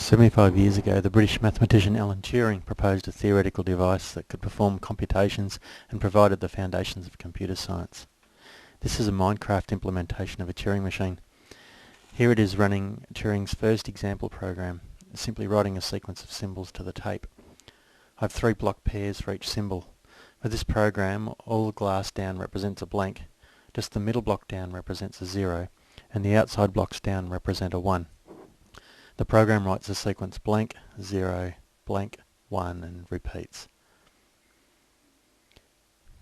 75 years ago, the British mathematician Alan Turing proposed a theoretical device that could perform computations and provided the foundations of computer science. This is a Minecraft implementation of a Turing machine. Here it is running Turing's first example program, simply writing a sequence of symbols to the tape. I have 3 block pairs for each symbol. For this program, all the glass down represents a blank, just the middle block down represents a 0, and the outside blocks down represent a 1. The program writes the sequence blank, 0, blank, 1 and repeats.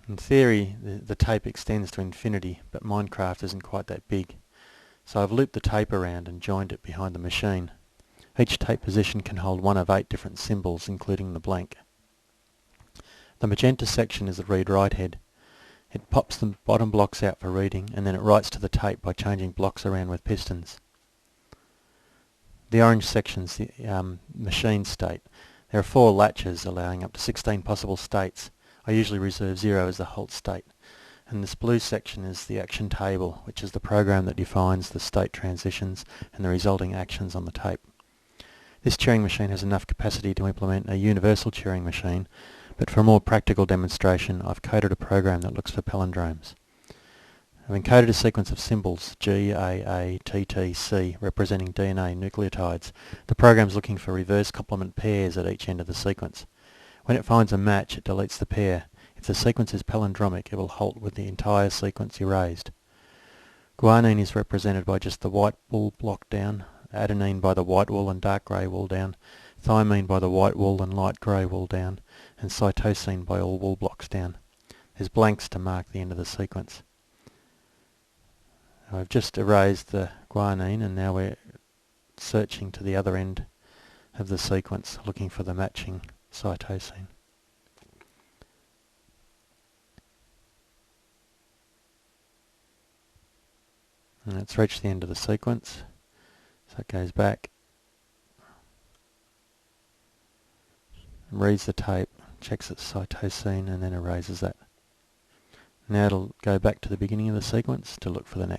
In theory, the tape extends to infinity, but Minecraft isn't quite that big. So I've looped the tape around and joined it behind the machine. Each tape position can hold one of 8 different symbols, including the blank. The magenta section is the read-write head. It pops the bottom blocks out for reading, and then it writes to the tape by changing blocks around with pistons. The orange section's the machine state. There are 4 latches allowing up to 16 possible states. I usually reserve 0 as the halt state. And this blue section is the action table, which is the program that defines the state transitions and the resulting actions on the tape. This Turing machine has enough capacity to implement a universal Turing machine, but for a more practical demonstration I've coded a program that looks for palindromes. I've encoded a sequence of symbols G, A, A, T, T, C representing DNA nucleotides. The program's looking for reverse complement pairs at each end of the sequence. When it finds a match, it deletes the pair. If the sequence is palindromic, it will halt with the entire sequence erased. Guanine is represented by just the white wool block down, adenine by the white wool and dark grey wool down, thymine by the white wool and light grey wool down, and cytosine by all wool blocks down. There's blanks to mark the end of the sequence. I've just erased the guanine and now we're searching to the other end of the sequence looking for the matching cytosine. And it's reached the end of the sequence, so it goes back, reads the tape, checks its cytosine and then erases that. Now it'll go back to the beginning of the sequence to look for the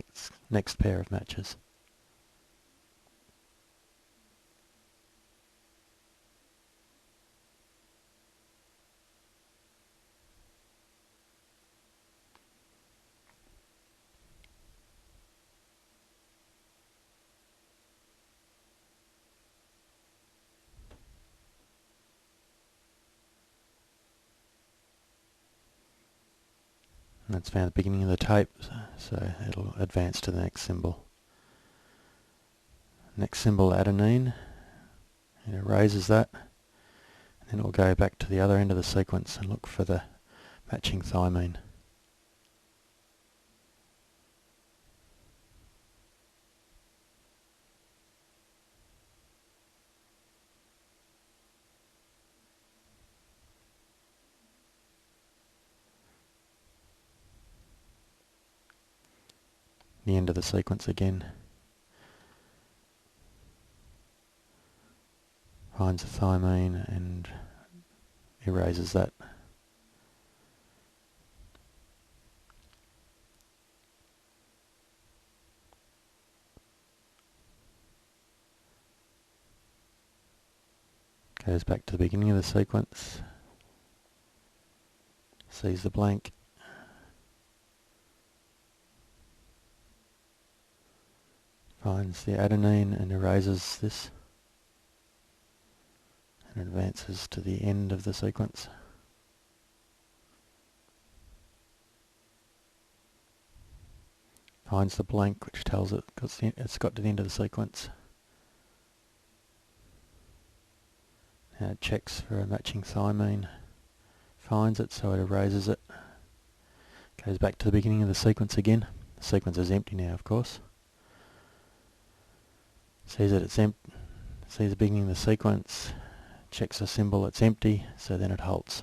next pair of matches. And it's found the beginning of the tape, so it'll advance to the next symbol. Next symbol, adenine. It erases that, and then it will go back to the other end of the sequence and look for the matching thymine. The end of the sequence again. Finds the thymine and erases that. Goes back to the beginning of the sequence. Sees the blank. Finds the adenine and erases this and advances to the end of the sequence. Finds the blank, which tells it it's got to the end of the sequence. Now it checks for a matching thymine, finds it, so it erases it. Goes back to the beginning of the sequence again. The sequence is empty now, of course. Sees that it's empty, sees the beginning of the sequence, checks the symbol, it's empty, so then it halts.